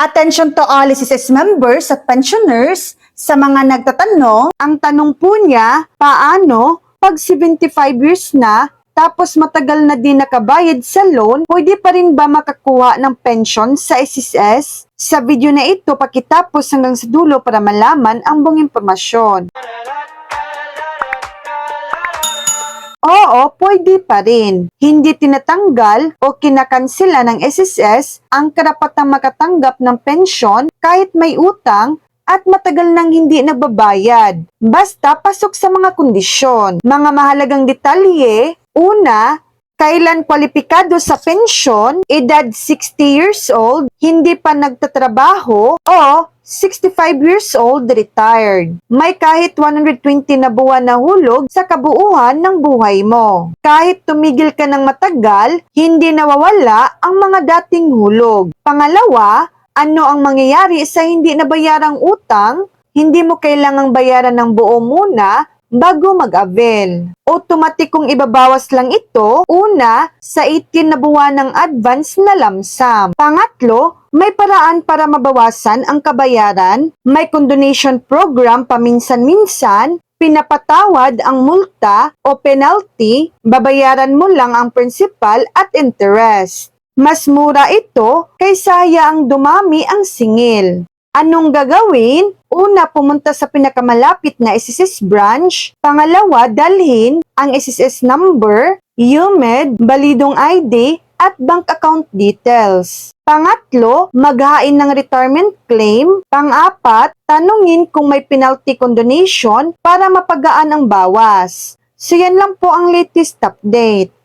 Attention to all SSS members at pensioners. Sa mga nagtatanong, ang tanong po niya, paano pag 75 years na tapos matagal na din nakabayad sa loan, pwede pa rin ba makakuha ng pension sa SSS? Sa video na ito, pakitapos hanggang sa dulo para malaman ang buong impormasyon. Oo, pwede pa rin. Hindi tinatanggal o kinakansela ng SSS ang karapatang makatanggap ng pensyon kahit may utang at matagal nang hindi nagbabayad. Basta pasok sa mga kondisyon. Mga mahalagang detalye, una, kailan kwalipikado sa pensyon, edad 60 years old, hindi pa nagtatrabaho, o 65 years old, retired. May kahit 120 na buwan na hulog sa kabuuan ng buhay mo. Kahit tumigil ka ng matagal, hindi nawawala ang mga dating hulog. Pangalawa, ano ang mangyayari sa hindi nabayarang utang? Hindi mo kailangang bayaran ng buo muna bago mag-avail. Automatikong ibabawas lang ito, una, sa 18 na buwan ng advance na lamsam. Pangatlo, may paraan para mabawasan ang kabayaran, may condonation program paminsan-minsan, pinapatawad ang multa o penalty, babayaran mo lang ang principal at interest. Mas mura ito kaysa hayaang dumami ang singil. Anong gagawin? Una, pumunta sa pinakamalapit na SSS branch. Pangalawa, dalhin ang SSS number, UMED, balidong ID, at bank account details. Pangatlo, maghain ng retirement claim. Pang-apat, tanungin kung may penalty condonation para mapagaan ang bawas. So yan lang po ang latest update.